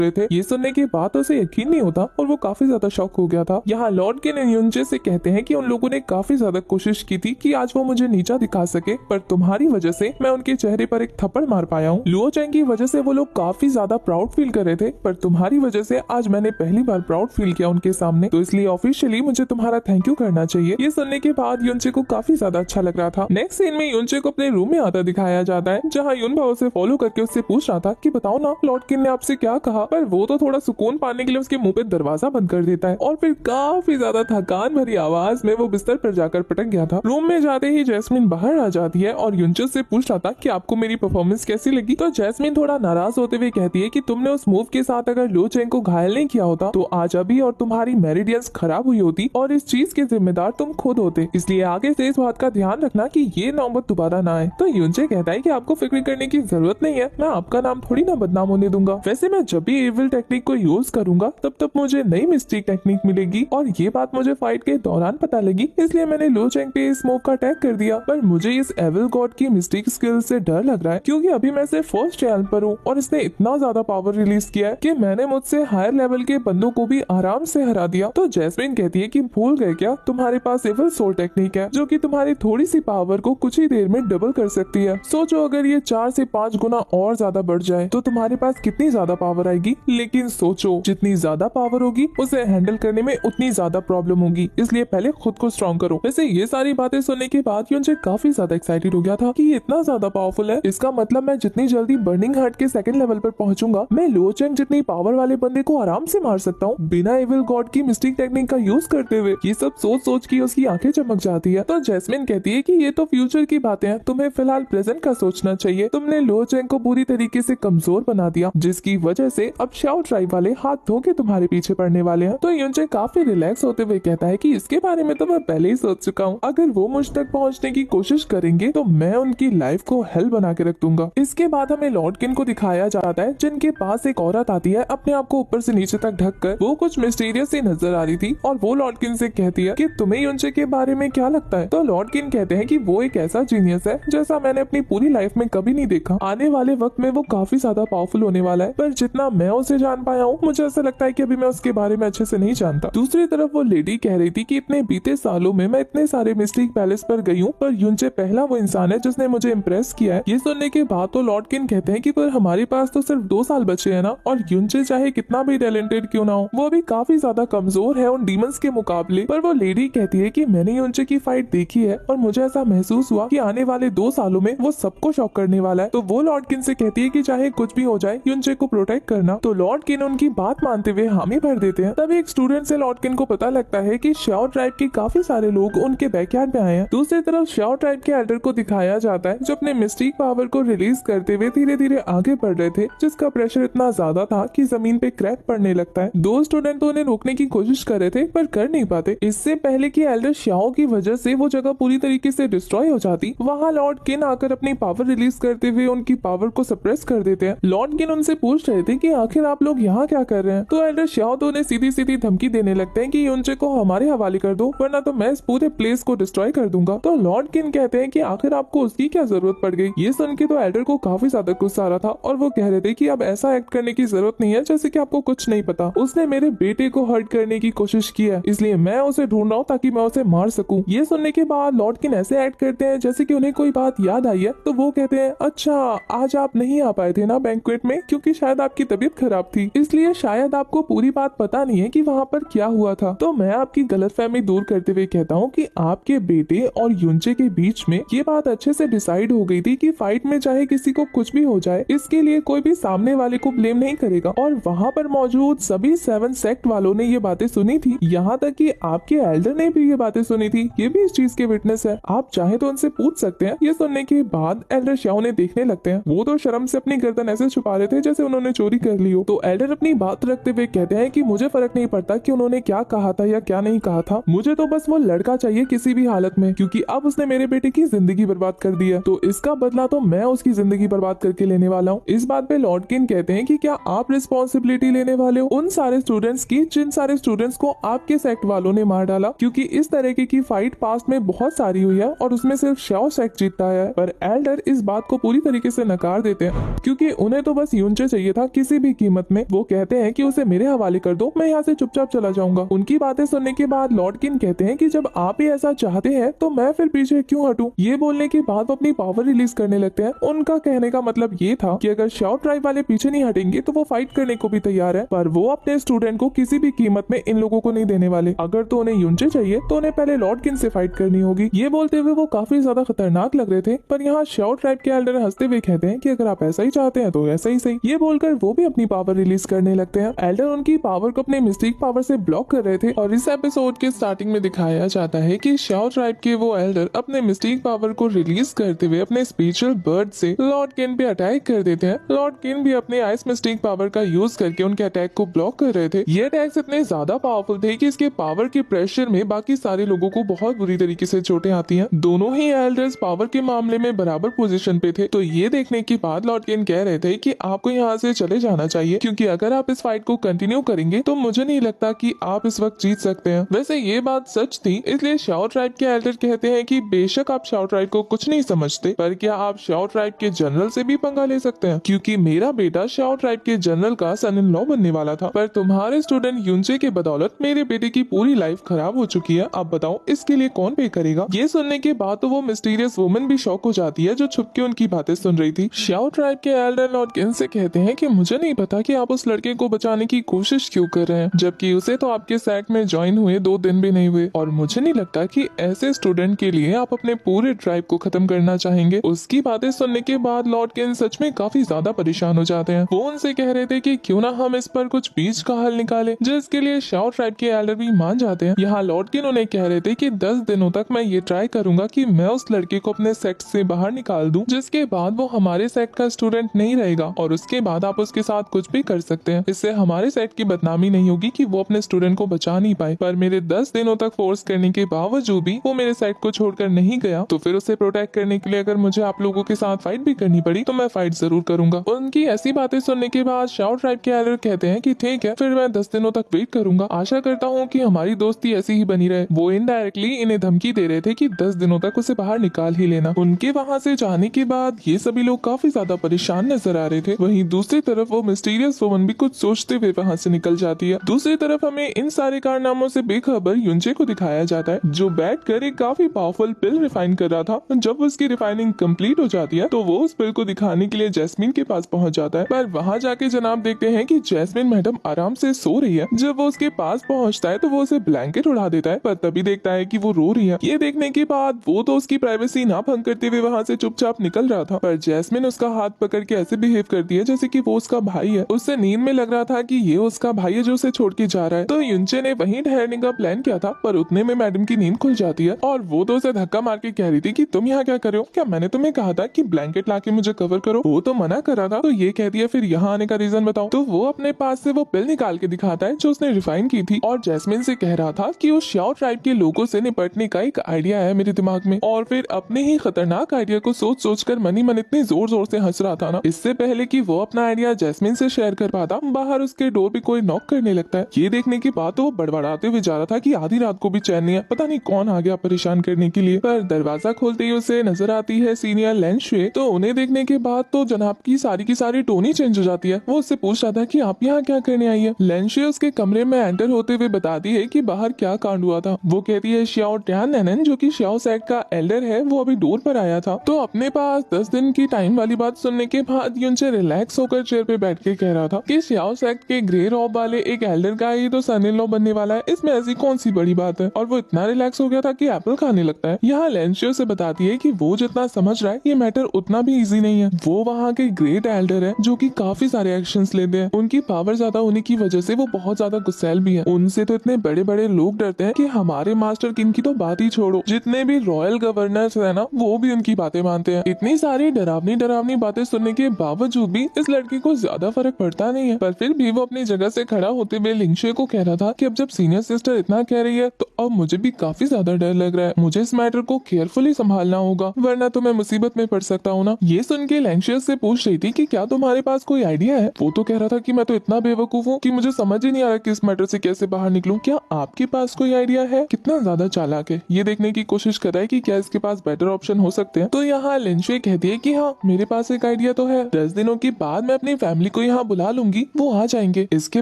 रहे थे। ये सुनने के बाद उसे यकीन नहीं होता और वो काफी ज्यादा शॉक हो गया था। यहाँ लॉर्ड किन युनचे से कहते हैं कि उन लोगों ने काफी ज्यादा कोशिश की थी कि आज वो मुझे नीचा दिखा सके, पर तुम्हारी वजह से मैं उनके चेहरे पर एक थप्पड़ मार पाया हूँ। लुओ चैंग की वजह से वो लोग काफी ज्यादा प्राउड फील कर रहे थे, पर तुम्हारी वजह से आज मैंने पहली बार प्राउड फील किया उनके सामने, तो इसलिए ऑफिशियली मुझे तुम्हारा थैंक यू करना चाहिए। ये सुनने के बाद युनचे को काफी ज्यादा अच्छा लग रहा था। नेक्स्ट सीन में युनचे को अपने रूम में आता दिखाया जाता है, जहाँ युनबा उसे फॉलो करके उससे पूछ रहा था कि बताओ ना लॉर्ड किन ने आपसे क्या कहा, पर वो तो थोड़ा सुकून पाने के लिए उसके मुंह पे दरवाजा बंद कर देता है और फिर काफी ज्यादा थकान भरी आवाज में वो बिस्तर पर जाकर पटक गया था। रूम में जाते ही जैस्मिन बाहर आ जाती है और युनचे से पूछ रहा था कि आपको मेरी परफॉर्मेंस कैसी लगी। तो जैस्मिन थोड़ा नाराज होते हुए कहती है कि तुमने उस मूव के साथ अगर लुओ चैंग को घायल नहीं किया होता तो आज अभी और तुम्हारी मेरिडियंस खराब हुई होती और इस चीज के जिम्मेदार तुम खुद होते, इसलिए आगे से इस बात का ध्यान रखना कि ये नौबत दोबारा ना आए। तो युनचे कहता है कि आपको फिक्र करने की जरूरत नहीं है, मैं आपका नाम थोड़ी ना बदनाम होने दूंगा। वैसे मैं जब भी एविल टेक्निक को यूज करूंगा तब तब मुझे नई मिस्टिक टेक्निक मिलेगी और ये बात मुझे फाइट के दौरान पता लगी, इसलिए मैंने लुओ चैंग पे इस मूव का अटैक कर दिया। पर मुझे इस एविल गॉड की मिस्टिक स्किल से डर लग रहा है, क्योंकि अभी मैं सिर्फ फर्स्ट रैंक पर हूँ और इसने इतना ज्यादा पावर रिलीज किया है कि मैंने मुझसे हायर लेवल के बंदों को भी आराम से हरा दिया। तो जैस्मिन कहती है कि भूल गए क्या, तुम्हारे पास एविल सोल टेक्निक है जो कि तुम्हारी थोड़ी सी पावर को कुछ ही देर में डबल कर सकती है। सोचो अगर ये 4 से 5 गुना और ज्यादा बढ़ जाए तो तुम्हारे पास कितनी ज्यादा पावर आएगी। लेकिन सोचो जितनी ज्यादा पावर होगी उसे हैंडल करने में उतनी ज्यादा प्रॉब्लम होगी, इसलिए पहले खुद को स्ट्रॉन्ग करो। वैसे ये सारी बातें सुनने के बाद युनचे काफी ज्यादा एक्साइटेड हो गया था कि ये इतना ज्यादा पावरफुल है, इसका मतलब मैं जितनी जल्दी बर्निंग हार्ट के सेकंड लेवल पर पहुंचूंगा मैं लुओ चैंग जितनी पावर वाले बंदे को आराम से मार सकता हूँ बिना एविल गॉड की मिस्टिक टेक्निक का यूज करते हुए। ये सब सोच सोच के उसकी आंखें चमक जाती है। तो जैस्मिन कहती है कि ये तो फ्यूचर की बातें हैं, तुम्हें फिलहाल प्रेजेंट का सोचना चाहिए। तुमने लुओ चैंग को पूरी तरीके से कमजोर बना दिया, जिसकी वजह से अब शाओ ट्राइब वाले हाथ धो के तुम्हारे पीछे पड़ने वाले हैं। तो युनचे काफी रिलैक्स होते हुए कहता है कि इसके बारे में तो मैं पहले ही सोच चुका हूँ, अगर वो मुझ तक पहुँचने की कोशिश करेंगे तो मैं उनकी लाइफ को हेल बना के रख दूंगा। इसके बाद हमें लॉर्ड किन को दिखाया जाता है, जिनके पास एक औरत आती है अपने आप को ऊपर से नीचे तक ढक कर। वो कुछ मिस्टीरियस सी नजर आ रही थी और वो लॉर्ड किन से कहती है कि तुम्हें युनचे के बारे में क्या लगता है। तो लॉर्ड किन कहते हैं कि वो एक ऐसा जीनियस है जैसा मैंने अपनी पूरी लाइफ में कभी नहीं देखा। आने वाले वक्त में वो काफी ज्यादा पावरफुल होने वाला है, पर जितना मैं उसे जान पाया हूँ मुझे ऐसा लगता है कि अभी मैं उसके बारे में अच्छे से नहीं जानता। दूसरी तरफ वो लेडी कह रही थी कि इतने बीते सालों में मैं इतने सारे मिस्टिक पैलेस पर गई हूँ, पर युनचे पहला वो इंसान है जिसने मुझे इम्प्रेस किया है। ये सुनने के बाद तो लॉर्ड किन कहते हैं कि पर हमारे पास तो सिर्फ 2 साल बचे हैं ना, और युनचे चाहे कितना भी टैलेंटेड क्यों ना हो वो अभी काफी ज्यादा कमजोर है उन डीमंस के मुकाबले। पर वो लेडी कहती है कि मैंने युनचे की फाइट देखी है और मुझे ऐसा महसूस हुआ कि आने वाले 2 सालों में वो सबको शॉक करने वाला है। तो वो लॉर्ड किन से कहती है कि चाहे कुछ भी हो जाए युनचे को प्रोटेक्ट करना। तो लॉर्ड किन उनकी बात मानते हुए हामी भर देते हैं। तब एक स्टूडेंट से लॉर्ड किन को पता लगता है कि शाओ ट्राइब के काफी सारे लोग उनके बैकयार्ड में आए हैं। दूसरी तरफ शाओ ट्राइब के एल्डर को दिखाया जाता है जो अपने मिस्टिक पावर को रिलीज करते हुए धीरे धीरे आगे बढ़ रहे थे, जिसका प्रेशर इतना ज्यादा था कि जमीन पे क्रैक पड़ने लगता है। 2 स्टूडेंट तो उन्हें रोकने की कोशिश कर रहे थे पर कर नहीं पाते। इससे पहले कि एल्डर शाओ की वजह से वो जगह पूरी तरीके से डिस्ट्रॉय हो जाती, वहाँ लॉर्ड किन आकर अपनी पावर रिलीज करते हुए उनकी पावर को सप्रेस कर देते हैं। लॉर्ड किन उनसे पूछ रहे थे कि आखिर आप लोग यहाँ क्या कर रहे हैं। तो एल्डर शाओ तो उन्हें सीधी सीधी धमकी देने लगते हैं कि युनचे को हमारे हवाले कर दो वरना तो मैं इस पूरे प्लेस को डिस्ट्रॉय कर दूंगा। तो लॉर्ड किन कहते हैं कि आखिर आपको उसकी क्या जरूरत पड़ गई। ये सुन के तो एल्डर को काफी ज्यादा गुस्सा आ रहा था और वो कह रहे थे कि अब ऐसा एक्ट करने की जरूरत नहीं है जैसे कि आपको कुछ नहीं पता। उसने मेरे बेटे को हर्ट करने की कोशिश की है, इसलिए मैं उसे ढूंढ रहा हूँ ताकि मैं उसे मार सकूं। ये सुनने के बाद लॉर्ड किन ऐसे एक्ट करते हैं जैसे कि उन्हें कोई बात याद आई है। तो वो कहते हैं अच्छा आज आप नहीं आ पाए थे ना बैंक्वेट में, क्योंकि शायद आपकी तबीयत खराब थी, इसलिए शायद आपको पूरी बात पता नहीं है कि वहाँ पर क्या हुआ था। तो मैं आपकी गलतफहमी दूर करते हुए कहता हूँ कि आपके बेटे और युनचे के बीच में ये बात अच्छे से डिसाइड हो गई थी कि फाइट में चाहे किसी को कुछ भी हो जाए इसके लिए कोई भी सामने वाले को ब्लेम नहीं करेगा। और वहाँ पर मौजूद सभी 7 सेक्ट वालों ने ये बातें सुनी थी, यहाँ तक कि आपके एल्डर ने भी ये बातें सुनी थी, ये भी इस चीज के विटनेस है। आप चाहे तो उनसे पूछ सकते हैं। ये सुनने के बाद एल्डर शाओ ने देखने लगते हैं। वो तो शर्म से अपनी गर्दन ऐसे छुपा रहे थे जैसे उन्होंने चोरी कर ली हो। तो एल्डर अपनी बात रखते हुए कहते हैं कि मुझे फर्क नहीं पड़ता कि उन्होंने क्या कहा था या क्या नहीं कहा था, मुझे तो बस वो लड़का चाहिए किसी भी हालत में, क्योंकि अब उसने मेरे बेटे की जिंदगी बर्बाद कर दी है, तो इसका बदला तो मैं उसकी जिंदगी बर्बाद करके लेने वाला हूँ। इस बात पे लॉर्ड किन कहते हैं कि क्या आप रिस्पॉन्सिबिलिटी लेने वाले हो उन सारे स्टूडेंट्स की जिन सारे स्टूडेंट्स को आपके सेक्ट वालों ने मार डाला, क्योंकि इस तरीके की फाइट पास्ट में बहुत सारी हुई है और उसमें सिर्फ शाओ सेक्ट जीतता है। पर एल्डर इस बात को पूरी तरीके से नकार देते हैं, क्योंकि उन्हें तो बस युनचे चाहिए था किसी भी भी कीमत में। वो कहते हैं कि उसे मेरे हवाले कर दो, मैं यहाँ से चुपचाप चला जाऊंगा। उनकी बातें सुनने के बाद लॉर्ड किन कहते हैं कि जब आप ही ऐसा चाहते हैं तो मैं फिर पीछे क्यों हटूं। ये बोलने के बाद वो अपनी पावर रिलीज करने लगते हैं। उनका कहने का मतलब ये था कि अगर शाओ ट्राइब वाले पीछे नहीं हटेंगे तो वो फाइट करने को भी तैयार है, पर वो अपने स्टूडेंट को किसी भी कीमत में इन लोगों को नहीं देने वाले। अगर तो उन्हें युनचे चाहिए तो उन्हें पहले लॉर्ड किन से फाइट करनी होगी। ये बोलते हुए वो काफी ज्यादा खतरनाक लग रहे थे, पर यहाँ शाओ ट्राइब के एल्डर हंसते हुए कहते हैं कि अगर आप ऐसा ही चाहते हैं तो ऐसा ही सही। ये बोलकर वो भी अपनी पावर रिलीज करने लगते हैं। एल्डर उनकी पावर को अपने मिस्टिक पावर से ब्लॉक कर रहे थे और इस एपिसोड के स्टार्टिंग में दिखाया जाता है कि शाओ ट्राइब के वो एल्डर अपने मिस्टिक पावर को रिलीज करते हुए अपने स्पेशल बर्ड से लॉर्ड किन पे अटैक कर देते हैं। लॉर्ड किन भी अपने आइस मिस्टिक पावर का यूज करके उनके अटैक को ब्लॉक कर रहे थे। ये अटैक्स इतने ज्यादा पावरफुल थे कि इसके पावर के प्रेशर में बाकी सारे लोगों को बहुत बुरी तरीके से चोटें आती हैं। दोनों ही एल्डर्स पावर के मामले में बराबर पोजीशन पे थे। तो ये देखने के बाद लॉर्ड किन कह रहे थे कि आपको यहाँ से चले जाना चाहिए, क्योंकि अगर आप इस फाइट को कंटिन्यू करेंगे तो मुझे नहीं लगता कि आप इस वक्त जीत सकते हैं। वैसे ये बात सच थी, इसलिए शाओ ट्राइब के एल्डर कहते हैं कि बेशक आप शाओ ट्राइब को कुछ नहीं समझते, पर क्या आप शाओ ट्राइब के जनरल से भी पंगा ले सकते हैं, क्योंकि मेरा बेटा शाओ ट्राइब के जनरल का सन इन लॉ बनने वाला था, पर तुम्हारे स्टूडेंट युनचे के बदौलत मेरे बेटे की पूरी लाइफ खराब हो चुकी है। अब बताओ इसके लिए कौन पे करेगा। ये सुनने के बाद तो वो मिस्टीरियस वुमन भी शॉक हो जाती है जो छुप के उनकी बातें सुन रही थी। शाओ ट्राइब के एल्डर लॉर्ड किन से कहते हैं कि मुझे नहीं पता कि आप उस लड़के को बचाने की कोशिश क्यों कर रहे हैं, जबकि उसे तो आपके सेट में ज्वाइन हुए 2 दिन भी नहीं हुए, और मुझे नहीं लगता कि ऐसे स्टूडेंट के लिए आप अपने पूरे ट्राइब को खत्म करना चाहेंगे। उसकी बातें सुनने के बाद लॉर्ड किन सच में काफी ज्यादा परेशान हो जाते हैं। वो उनसे कह रहे थे कि क्यों ना हम इस पर कुछ बीच का हल निकाले, जिसके लिए शाओ ट्राइब के एल्डर भी मान जाते हैं। यहाँ लॉर्ड किन उन्हें कह रहे थे कि 10 दिनों तक मैं ये ट्राई करूंगा कि मैं उस लड़के को अपने सेक्ट से बाहर निकाल दूं, जिसके बाद वो हमारे सेक्ट का स्टूडेंट नहीं रहेगा, और उसके बाद आप उसके साथ कुछ भी कर सकते हैं। इससे हमारे सेक्ट की बदनामी नहीं होगी कि वो अपने स्टूडेंट को बचा नहीं पाए। पर मेरे 10 दिनों तक फोर्स करने के बावजूद भी वो मेरे सेक्ट को छोड़कर नहीं गया, तो फिर उसे प्रोटेक्ट करने के लिए अगर मुझे आप लोगों के साथ फाइट भी करनी पड़ी तो मैं फाइट जरूर करूंगा। उनकी ऐसी बातें सुनने के बाद शाओ ट्राइब के एल्डर कहते हैं कि ठीक है, फिर मैं 10 दिनों तक वेट करूंगा। आशा करता हूँ कि हमारी दोस्ती ऐसी ही बनी रहे। वो इनडायरेक्टली इन्हें धमकी दे रहे थे कि 10 दिनों तक उसे बाहर निकाल ही लेना। उनके वहाँ से जाने के बाद ये सभी लोग काफी ज्यादा परेशान नजर आ रहे थे। वहीं दूसरी तरफ वो मिस्टीरियस वुमन भी कुछ सोचते हुए वहाँ से निकल जाती है। दूसरी तरफ हमें इन सारे कारनामों से बेखबर युनचे को दिखाया जाता है, जो बैठकर एक काफी पावरफुल पिल रिफाइन कर रहा था। जब उसकी रिफाइनिंग कंप्लीट हो जाती है तो वो उस पिल को दिखाने के लिए जैस्मिन के पास पहुंच जाता है, पर वहाँ जाके जनाब देखते हैं कि जैस्मिन मैडम आराम से सो रही है। जब वो उसके पास पहुंचता है तो वो उसे ब्लैंकेट उड़ा देता है, पर तभी देखता है कि वो रो रही है। ये देखने के बाद वो तो उसकी प्राइवेसी ना भंग करते हुए वहाँ से चुपचाप निकल रहा था, पर जैस्मिन उसका हाथ पकड़ के ऐसे बिहेव करती है जैसे कि वो उसका भाई है। उससे नींद में लग रहा था कि ये उसका भाई है जो उसे छोड़ के जा रहा है। तो युनचे ने वहीं ठहरने का प्लान किया था, पर उतने में मैडम की नींद खुल जाती है और वो तो उसे धक्का मार के कह रही थी कि तुम यहाँ क्या कर रहे हो, क्या मैंने तुम्हें कहा था कि ब्लैंकेट लाके मुझे कवर करो। वो तो मना कर रहा था। तो ये कहती है फिर यहाँ आने का रीजन बताओ। तो वो अपने पास से वो पिल निकाल के दिखाता है जो उसने रिफाइन की थी, और जैस्मिन से कह रहा था कि उस शाओ ट्राइब के लोगों से निपटने का एक आइडिया है मेरे दिमाग में, और फिर अपने ही खतरनाक आइडिया को सोच सोच कर मनी मन इतनी जोर जोर से हंस रहा था ना। इससे पहले कि वो अपना आइडिया जैस्मिन से शेयर कर पाता, बाहर उसके डोर पे कोई नॉक करने लगता है। ये देखने के बाद तो वो बड़बड़ाते हुए जा रहा था कि आधी रात को भी चैन नहीं है, पता नहीं कौन आ गया परेशान करने के लिए। पर दरवाजा खोलते ही उसे नजर आती है सीनियर लेंशुए। तो उन्हें देखने के बाद तो जनाब की सारी टोन ही चेंज हो जाती है। वो उससे पूछ रहा था कि आप यहाँ क्या करने आई है। लेंशुए उसके कमरे में एंटर होते हुए बताती है कि बाहर क्या कांड हुआ था। वो कहती है श्याओ ट्यान नैनन जो कि श्याओ सेक्ट का एल्डर है, वो अभी डोर पर आया था। तो अपने पास 10 दिन की टाइम वाली बात सुनने के बाद युनचे रिलैक्स होकर चेयर पे बैठ के कह रहा था कि श्याओ सेक्ट के ग्रे रॉब वाले एक एल्डर का ही तो सन इन लॉ बनने वाला है, इसमें ऐसी कौन सी बड़ी बात है। और वो इतना रिलैक्स हो गया था कि एप्पल खाने लगता है। यहाँ लेंशियो से बताती है कि वो जितना समझ रहा है ये मैटर उतना भी इजी नहीं है। वो वहाँ के ग्रेट एल्डर है जो कि काफी सारे एक्शंस लेते हैं। उनकी पावर ज्यादा होने की वजह से वो बहुत ज्यादा गुस्सैल भी है। उनसे तो इतने बड़े बड़े लोग डरते हैं कि हमारे मास्टर किंग की तो बात ही छोड़ो, जितने भी रॉयल गवर्नर्स है ना वो भी उनकी बातें मानते हैं। इतनी सारी डरावनी बातें सुनने के बावजूद भी इस लड़के को ज्यादा फर्क पड़ता नहीं है, पर फिर भी वो अपनी जगह से खड़ा होते हुए लिंगशे को कह रहा था कि अब जब सीनियर सिस्टर इतना कह रही है तो अब मुझे भी काफी ज्यादा डर लग रहा है। मुझे इस मैटर को केयरफुली संभालना होगा, वरना तो मैं मुसीबत में पड़ सकता हूँ ना। ये सुन के लेंशियस से पूछ रही थी कि क्या तुम्हारे पास कोई आइडिया है। वो तो कह रहा था कि मैं तो इतना बेवकूफ हूँ कि मुझे समझ ही नहीं आ रहा कि इस मैटर से कैसे बाहर निकलूं। क्या आपके पास कोई आइडिया है। कितना ज्यादा चालाक है। ये देखने की कोशिश कर रहा है कि क्या इसके पास बेटर ऑप्शन हो सकते हैं। तो यहाँ लिंशे कहती है कि हाँ मेरे पास एक आइडिया तो है। 10 दिनों के बाद मैं अपनी फैमिली को यहाँ बुला लूंगी, वो आ जाएंगे। इसके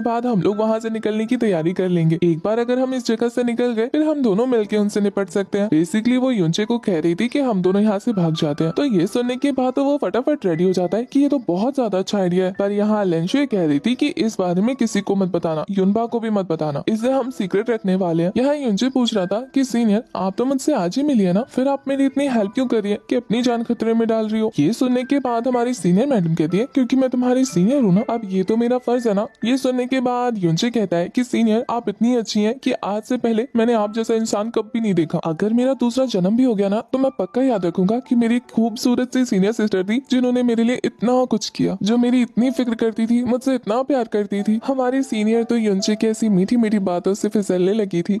बाद हम लोग वहाँ से निकलने की तैयारी कर लेंगे। एक बार अगर हम इस जगह से निकल गए फिर हम दोनों मिलके उनसे निपट सकते हैं। बेसिकली वो यूनचे को कह रही थी कि हम दोनों यहाँ से भाग जाते हैं। तो ये सुनने के बाद तो वो फटाफट रेडी हो जाता है कि ये तो बहुत ज्यादा अच्छा आइडिया है। पर यहाँ लेंशुए कह रही थी कि इस बारे में किसी को मत बताना, युनबा को भी मत बताना, इसे हम सीक्रेट रखने वाले हैं। यहाँ यूनचे पूछ रहा था कि सीनियर आप तो मुझसे आज ही मिली है ना, फिर आप मेरी इतनी हेल्प क्यों कर रही है कि अपनी जान खतरे में डाल रही हो। ये सुनने के बाद हमारी सीनियर मैडम कहती है क्योंकि मैं तुम्हारी सीनियर हूँ ना, अब ये तो मेरा फर्ज है ना। ये सुनने के बाद यूनचे कहता है कि सीनियर आप इतनी अच्छी हैं कि आज से पहले मैंने आप जैसा इंसान कभी नहीं देखा। अगर मेरा दूसरा जन्म भी हो गया ना तो मैं पक्का याद रखूंगा कि मेरी खूबसूरत सी सीनियर सिस्टर थी जिन्होंने मेरे लिए इतना कुछ किया, जो मेरी इतनी फिक्र करती थी, मुझसे इतना प्यार करती थी। हमारी सीनियर तो यूनचे की ऐसी मीठी मीठी बातों से फिसलने लगी थी,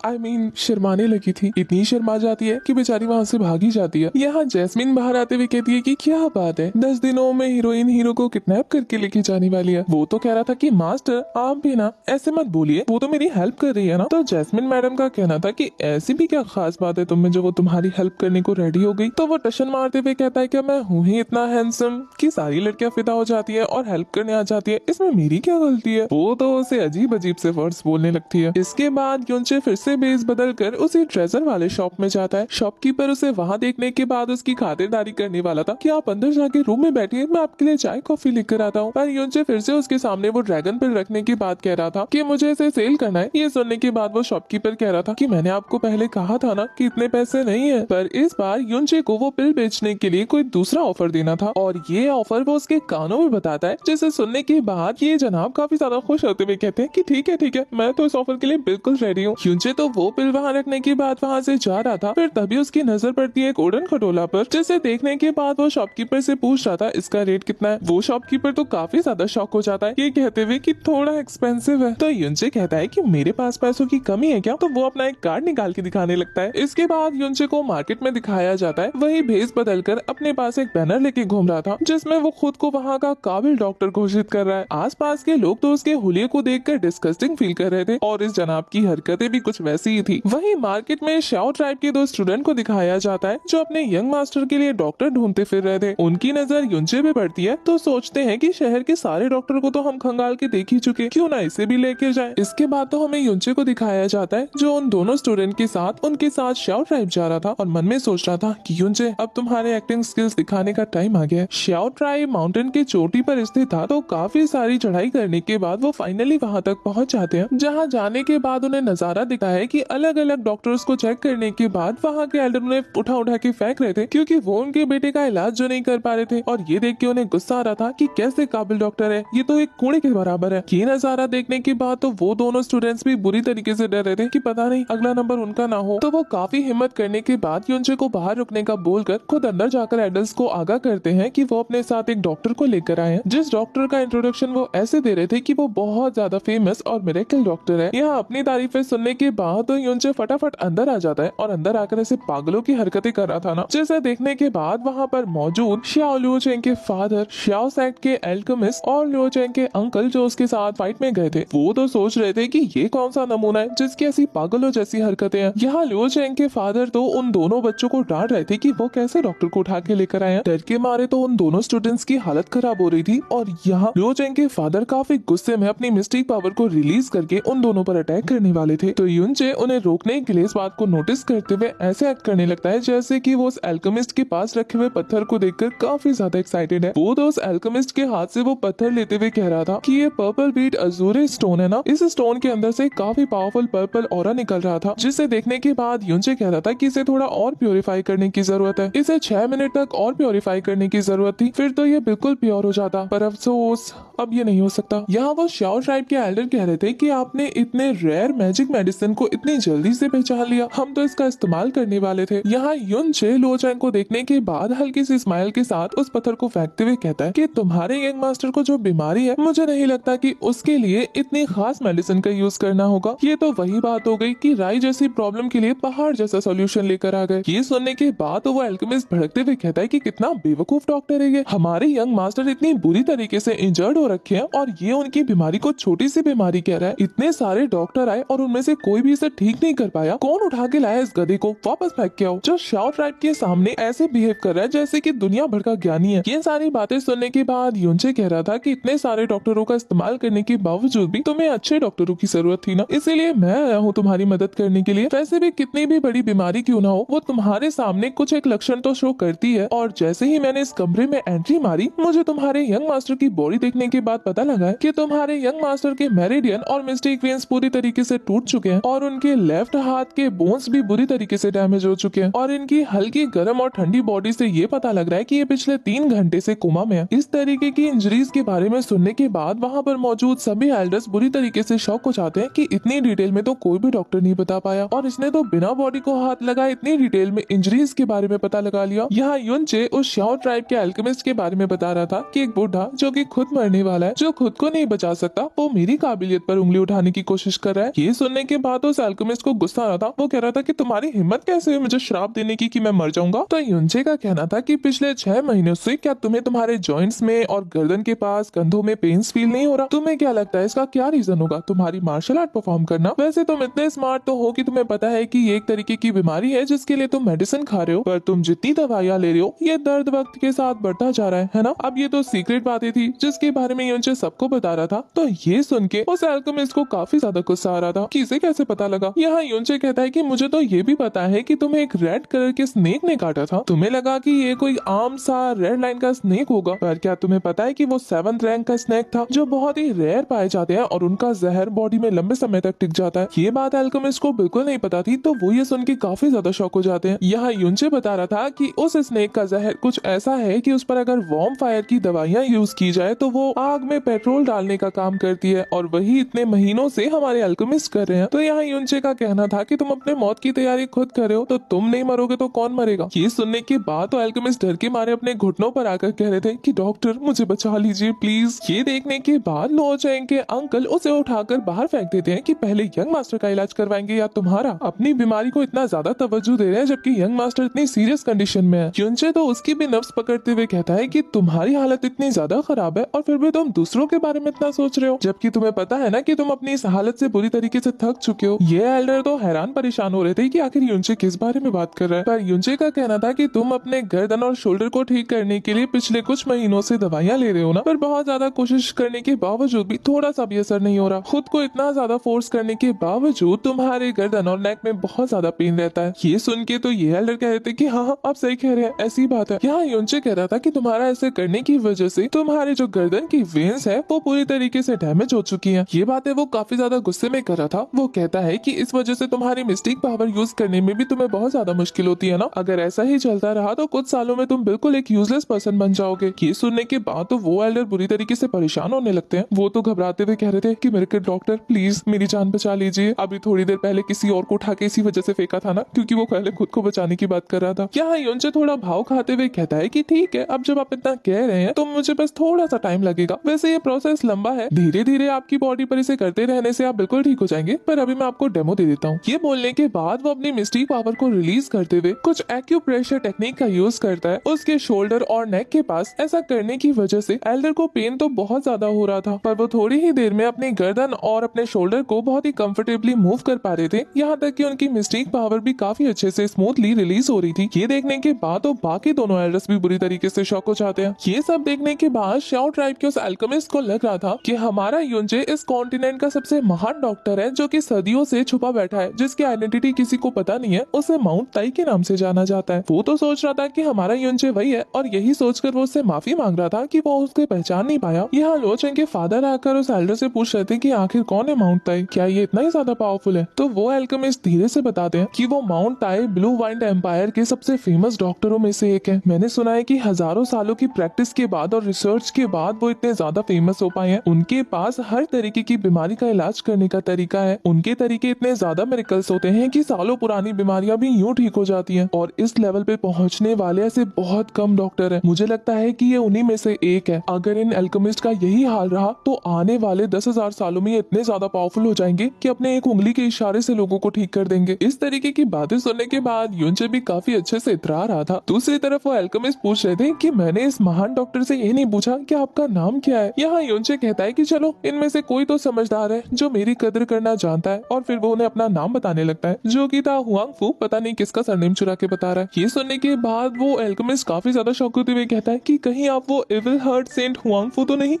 शर्माने लगी थी। इतनी शर्मा जाती है कि बेचारी वहाँ से भाग ही जाती है। यहाँ जैस्मिन बाहर आते हुए कहती है कि क्या बात है, 10 दिनों में हीरोइन हीरो को किडनैप करके लेके जाने वाली है। वो तो कह रहा था कि मास्टर आप भी ना ऐसे मत बोलिए, वो तो मेरी हेल्प कर रही है ना। तो जैस्मिन मैडम का कहना था कि ऐसी भी क्या खास बात है तुम में जो वो तुम्हारी हेल्प करने को रेडी हो गई। तो वो टशन मारते हुए कहता है कि मैं हूँ ही इतना हैंडसम कि सारी लड़कियां फिदा हो जाती है और हेल्प करने आ जाती है, इसमें मेरी क्या गलती है। वो तो उसे अजीब अजीब से वर्ड्स बोलने लगती है। इसके बाद यूनचे फिर से बेस बदल कर उसी ट्रेजर वाले शॉप में जाता है। शॉपकीपर उसे वहाँ देखने के बाद उसकी खातिरदारी करने वाला था कि आप अंदर जाके रूम में बैठिए, मैं आपके लिए चाय कॉफी लेकर आता हूँ। पर यूनचे फिर से उसके सामने वो ड्रैगन पिल रखने की बात कह रहा था कि मुझे इसे सेल करना है। ये सुनने के बाद वो शॉपकीपर कह रहा था कि मैंने आपको पहले कहा था ना कि इतने पैसे नहीं है। पर इस बार यूनचे को वो पिल बेचने के लिए कोई दूसरा ऑफर देना था और ये ऑफर वो उसके कानों में बताता है, जिसे सुनने के बाद ये जनाब काफी ज्यादा खुश होते हुए कहते हैं कि ठीक है मैं तो इस ऑफर के लिए बिल्कुल रेडी हूँ। यूनचे तो वो पिल वहाँ रखने के बाद वहाँ से जा रहा था, फिर तभी उसकी नजर पड़ती है एक वुडन खटोला पर, जिसे देखने के बाद वो शॉपकीपर से पूछ रहा था इसका रेट कितना है। वो शॉपकीपर तो काफी ज्यादा शॉक हो जाता है ये कहते हुए कि थोड़ा एक्सपेंसिव है। तो यूनचे कहता है कि मेरे पास पैसों की कमी है क्या, तो वो अपना एक कार्ड निकाल के दिखाने लगता है। इसके बाद यूनचे को मार्केट में दिखाया जाता है, वही भेस बदलकर अपने पास एक बैनर लेके घूम रहा था जिसमें वो खुद को वहाँ का काबिल डॉक्टर घोषित कर रहा है। आसपास के लोग तो उसके हुलिये को देखकर डिस्गस्टिंग फील कर रहे थे और इस जनाब की हरकतें भी कुछ वैसी ही थी। वहीं मार्केट में शाओ ट्राइब के 2 स्टूडेंट को दिखाया जाता है जो अपने यंग मास्टर के लिए डॉक्टर ढूंढते फिर रहे थे। उनकी नजर यूनचे पे पड़ती है तो सोचते हैं कि शहर के सारे डॉक्टर को तो हम खंगाल के देख ही चुके, क्यों ना इसे भी लेकर जाएं। इसके बाद तो हमें यूनचे को दिखाया जाता है जो उन दोनों स्टूडेंट के साथ शाओ ट्राइब जा रहा था और मन में सोच रहा था कि यूनचे अब तुम्हारे एक्टिंग स्किल्स दिखाने का टाइम आ गया है। शाओ ट्राइब माउंटेन की चोटी पर स्थित था तो काफी सारी चढ़ाई करने के बाद वो फाइनली वहाँ तक पहुँच जाते हैं, जहाँ जाने के बाद उन्हें नजारा दिखता है कि अलग अलग डॉक्टर्स को चेक करने के बाद वहाँ के एल्डर उन्हें उठा उठा के फेंक रहे थे क्योंकि वो उनके बेटे का इलाज जो नहीं कर पा रहे थे। और ये देख के उन्हें गुस्सा आ रहा था कि कैसे काबिल डॉक्टर है, ये तो एक कूड़े के बराबर है। ये नजारा देखने के बाद तो वो दोनों स्टूडेंट्स भी बुरी तरीके से डर रहे थे कि पता नहीं अगला नंबर उनका ना हो। तो वो काफी हिम्मत करने के बाद यूनचे को बाहर रुकने का बोलकर खुद अंदर जाकर एडल्ट्स को आगाह करते हैं कि वो अपने साथ एक डॉक्टर को लेकर आए हैं, जिस डॉक्टर का इंट्रोडक्शन वो ऐसे दे रहे थे कि वो बहुत ज्यादा फेमस और मिरेकल डॉक्टर है। यहाँ अपनी तारीफें सुनने के बाद तो यूनचे फटाफट अंदर आ जाता है और अंदर आकर ऐसे पागलों की हरकतें कर रहा था ना, जिसे देखने के बाद वहाँ पर मौजूद शाओ लियो चेंग के फादर, शाओ सेक्ट के एल्केमिस्ट और लियो चेंग के अंकल जो उसके साथ फाइट में गए थे, वो तो सोच रहे थे कि ये कौन सा नमूना है जिसकी ऐसी पागलों जैसी हरकतें हैं। यहाँ लियो चेंग के फादर तो उन दोनों बच्चों को डांट रहे थे कि वो कैसे डॉक्टर को उठा के लेकर आए हैं। डर के मारे तो उन दोनों स्टूडेंट्स की हालत खराब हो रही थी और यहाँ लियो चेंग के फादर काफी गुस्से में अपनी मिस्टिक पावर को रिलीज करके उन दोनों पर अटैक करने वाले थे। तो यूनचे उन्हें रोकने के लिए इस बात को नोटिस करते हुए ऐसे एक्ट करने लगता है जैसे कि वो उस एल्केमिस्ट के पास रखे हुए पत्थर को देखकर काफी ज्यादा एक्साइटेड है। वो तो उस एल्केमिस्ट के हाथ से वो पत्थर लेते हुए कह रहा था कि ये पर्पल बीट अजूरे स्टोन है ना, इस स्टोन के अंदर से काफी पावरफुल पर्पल ऑरा निकल रहा था, जिसे देखने के बाद यूनचे कह रहा था कि इसे थोड़ा और प्योरीफाई करने की जरूरत है, इसे 6 मिनट तक और प्योरीफाई करने की जरूरत थी, फिर तो ये बिल्कुल प्योर हो जाता, पर अफसोस अब ये नहीं हो सकता। यहाँ वो शाओ ट्राइब के एल्डर कह रहे थे कि आपने इतने रेयर मैजिक मेडिसिन को इतनी जल्दी से पहचान लिया, हम तो इसका इस्तेमाल करने वाले थे। यहाँ यूनचे लो चैंग को देखने के बाद हल्की सी स्माइल के साथ उस पत्थर को फेंकते हुए कहता है कि तुम्हारे यंग मास्टर को जो बीमारी है, मुझे नहीं लगता कि उसके लिए इतनी खास मेडिसिन का यूज करना होगा। ये तो वही बात हो गई कि राई जैसी प्रॉब्लम के लिए पहाड़ जैसा सोल्यूशन लेकर आ गए। ये सुनने के बाद तो वो एल्केमिस्ट भड़कते हुए कहता है कि कितना बेवकूफ डॉक्टर है ये, हमारे यंग मास्टर इतनी बुरी तरीके से इंजर्ड हो रखे हैं और ये उनकी बीमारी को छोटी सी बीमारी कह रहा है। इतने सारे डॉक्टर आए और उनमें से कोई भी इसे ठीक नहीं कर पाया, कौन उठा के लाया इस गधे को, वापस फेंक के आओ। जो शाओ ट्राइब के सामने ऐसे बिहेव कर रहा है जैसे कि दुनिया भर का ज्ञानी है। ये सारी बातें सुनने के बाद यूनचे कह रहा था कि इतने सारे डॉक्टरों का इस्तेमाल करने के बावजूद भी तुम्हें अच्छे डॉक्टरों की जरूरत थी ना, इसीलिए मैं आया हूँ तुम्हारी मदद करने के लिए। वैसे भी कितनी भी बड़ी बीमारी क्यों ना हो, वो तुम्हारे सामने कुछ एक लक्षण तो शो करती है। और जैसे ही मैंने इस कमरे में एंट्री मारी, मुझे तुम्हारे यंग मास्टर की बॉडी देखने के बाद पता लगा कि तुम्हारे यंग मास्टर के मेरिडियन और मिस्टिक वेन्स पूरी तरीके से टूट चुके हैं और उनके लेफ्ट हाथ के बोन्स भी बुरी तरीके से डैमेज हो चुके हैं। और इनकी हल्की गर्म और ठंडी बॉडी से ये पता लग रहा है कि ये पिछले 3 घंटे से कोमा में है। इस तरीके की इंजरीज के बारे में सुनने के बाद वहाँ पर मौजूद सभी एल्डर्स बुरी तरीके से शॉक हो जाते हैं कि इतनी डिटेल में तो कोई भी डॉक्टर नहीं बता पाया, और इसने तो बिना बॉडी को हाथ लगाए इतनी डिटेल में इंजरीज के बारे में पता लगा लिया। यहाँ युनचे उस शाओ ट्राइब के अल्केमिस्ट के बारे में बता रहा था कि एक बूढ़ा जो कि खुद मरने वाला है, जो खुद को नहीं बचा सकता, वो मेरी काबिलियत पर उंगली उठाने की कोशिश कर रहा है। ये सुनने के बाद उस अल्केमिस्ट को गुस्सा आ रहा था। वो कह रहा था कि तुम्हारी हिम्मत कैसे हुई मुझे श्राप देने की कि मैं मर जाऊंगा। तो युनचे का कहना था कि पिछले 6 महीनों से क्या तुम्हें तुम्हारे जॉइंट्स में और गर्दन के पास कंधों में पेन्स फील नहीं हो रहा? तुम्हें क्या लगता है इसका क्या रीजन होगा? तुम्हारी मार्शल आर्ट परफॉर्म करना। वैसे तुम इतने स्मार्ट तो हो कि तुम्हें पता है कि ये एक तरीके की बीमारी है जिसके लिए तुम मेडिसिन खा रहे हो, पर तुम जितनी दवाइयाँ ले रहे हो ये दर्द वक्त के साथ बढ़ता जा रहा है ना? अब ये तो सीक्रेट बातें थी जिसके बारे में युनचे सबको बता रहा था। तो ये सुन के उस अल्केमिस्ट को काफी ज्यादा गुस्सा आ रहा था कि इसे कैसे पता लगा। यहाँ युनचे कहता है कि मुझे तो ये भी पता है कि तुम्हें एक रेड कलर के स्नेक ने काटा था। तुम्हें लगा कि ये कोई आम सा रेड लाइन का स्नेक होगा, पर क्या तुम्हें पता है कि वो 7th रैंक का स्नेक था जो बहुत ही रेयर पाए जाते हैं और उनका जहर बॉडी में लंबे समय तक टिक जाता है। ये बात अल्केमिस्ट को बिल्कुल नहीं पता थी, तो वो ये सुन के काफी ज्यादा शॉक हो जाते हैं। यहाँ युनचे बता रहा था कि उस स्नेक का जहर कुछ ऐसा है कि उस पर अगर वार्म फायर की दवाइयाँ यूज की जाए तो वो आग में पेट्रोल डालने का काम करती है, और वही इतने महीनों से हमारे अल्केमिस्ट कर रहे हैं। तो यहाँ युनचे का कहना था कि तुम अपने मौत की तैयारी खुद कर रहे हो, तो तुम नहीं मरोगे तो कौन मरेगा? ये सुनने के बाद तो अल्केमिस्ट डर के मारे अपने घुटनों पर आकर कह रहे थे कि डॉक्टर मुझे बचा लीजिए प्लीज। ये देखने के बाद लो चैंग के अंकल उसे उठाकर बाहर फेंक देते हैं कि पहले यंग मास्टर का इलाज करवाएंगे या तुम्हारा। अपनी बीमारी को इतना ज्यादा तवज्जो दे रहे हैं जबकि यंग मास्टर इतनी सीरियस कंडीशन में है। युनचे तो उसकी भी नब्ज पकड़ते हुए कहता है कि तुम्हारी हालत इतनी ज्यादा खराब है और फिर भी तुम दूसरों के बारे में इतना सोच रहे हो, जबकि तुम्हें पता है ना कि तुम अपनी इस हालत से बुरी तरीके से थक चुके हो। ये एल्डर तो हैरान परेशान हो रहे थे कि आखिर युनचे किस बारे में बात कर रहा है, पर युनचे का कहना था कि तुम अपने गर्दन और शोल्डर को ठीक करने के लिए पिछले कुछ महीनों से दवाइयाँ ले रहे हो ना, पर बहुत ज्यादा कोशिश करने के बावजूद भी थोड़ा सा भी असर नहीं हो रहा। खुद को इतना ज्यादा फोर्स करने के बावजूद तुम्हारे गर्दन और नेक में बहुत ज्यादा पेन रहता है। ये सुन के तो ये एल्डर कह रहे थे कि हाँ आप सही कह रहे हैं, ऐसी बात है। यहाँ युनचे कह रहा था कि तुम्हारा ऐसे करने की वजह से तुम्हारे जो गर्दन की वेन्स है वो पूरी तरीके से डैमेज हो चुकी है। ये बातें वो काफी ज्यादा गुस्से में कर रहा था। वो कहता है कि इस वजह से तुम्हारी मिस्टिक पावर यूज करने में भी तुम्हें बहुत ज्यादा मुश्किल होती है ना। अगर ऐसा ही चलता रहा तो कुछ सालों में तुम बिल्कुल एक यूजलेस पर्सन बन जाओगे। ये सुनने के बाद तो वो एल्डर बुरी तरीके से परेशान होने लगते हैं। वो तो घबराते हुए कह रहे थे कि मेरे के डॉक्टर प्लीज मेरी जान बचा लीजिए। अभी थोड़ी देर पहले किसी और को उठा के इसी वजह से फेंका था ना, क्योंकि वो पहले खुद को बचाने की बात कर रहा था। यहाँ युनचे थोड़ा भाव खाते हुए कहता है कि ठीक है, अब जब आप इतना कह रहे हैं तो मुझे बस थोड़ा सा टाइम लगेगा। वैसे ये प्रोसेस लंबा है, धीरे धीरे आपकी बॉडी पर इसे करते रहने से आप बिल्कुल ठीक हो जाएंगे, पर अभी मैं आपको डेमो दे देता हूँ। ये बोलने के बाद वो अपनी मिस्टिक पावर को रिलीज करते हुए कुछ एक्यूप्रेशर टेक्निक का यूज करता है उसके शोल्डर और नेक के पास। ऐसा करने की वजह से एल्डर को पेन तो बहुत ज्यादा हो रहा था, पर वो थोड़ी ही देर में अपनी गर्दन और अपने शोल्डर को बहुत ही कंफर्टेबली मूव कर पा रहे थे। यहाँ तक कि उनकी मिस्टिक पावर भी काफी अच्छे से स्मूथली रिलीज हो रही थी। ये देखने के बाद तो बाकी दोनों एल्डर्स भी बुरी तरीके से शॉक हो जाते हैं। ये सब देखने के बाद शाओ ट्राइब के उस अल्केमिस्ट को लग रहा था कि हमारा युनचे इस कॉन्टिनेंट का सबसे महान डॉक्टर है जो कि सदियों से छुपा बैठा है, जिसकी आइडेंटिटी किसी को पता नहीं है। उसे माउंट ताई के नाम से जाना जाता है। वो तो सोच रहा था कि हमारा युनचे वही है, और यही सोचकर वो उससे माफी मांग रहा था कि वो उसके पहचान नहीं पाया। यहाँ लो चैंग के फादर आकर उस एल्डर से पूछ रहे थे कि आखिर कौन है माउंट ताई, क्या ये इतना ही ज्यादा पावरफुल है? तो वो अल्केमिस्ट धीरे से बताते हैं कि वो माउंट ताई ब्लू वाइंड एम्पायर के सबसे फेमस डॉक्टरों में से एक है। मैंने सुना है कि हजारों सालों की प्रैक्टिस के बाद और रिसर्च के बाद वो इतने ज्यादा फेमस हो पाए हैं। उनके पास हर तरीके की बीमारी का इलाज करने का तरीका है। उनके तरीके इतने ज्यादा मिरेकल्स होते हैं कि सालों पुरानी बीमारियां भी यूं ठीक हो जाती हैं, और इस लेवल पे पहुंचने वाले ऐसे बहुत कम डॉक्टर हैं। मुझे लगता है कि ये उन्हीं में से एक है। अगर इन अल्केमिस्ट का यही हाल रहा तो आने वाले 10,000 सालों में ये इतने ज्यादा पावरफुल हो जाएंगे कि अपने एक उंगली के इशारे से लोगों को ठीक कर देंगे। इस तरीके की बातें सुनने के बाद युनचे भी काफी अच्छे से इतरा रहा था। दूसरी तरफ वो अल्केमिस्ट पूछ रहे थे कि मैंने इस महान डॉक्टर से ये नहीं पूछा कि आपका नाम क्या है। यहाँ युनचे कहता है कि चलो इनमें से कोई तो समझदार है जो मेरी कदर करना जानता है, और फिर वो उन्हें अपना नाम बताने लगता है जो कि था हुआंग फू। पता नहीं किसका सरनेम चुरा के बता रहा है। ये सुनने के बाद वो अल्केमिस्ट काफी ज्यादा शौक होते हुए कहता है कि कहीं आप वो इविल हार्ट सेंट हुआंग फू तो नहीं?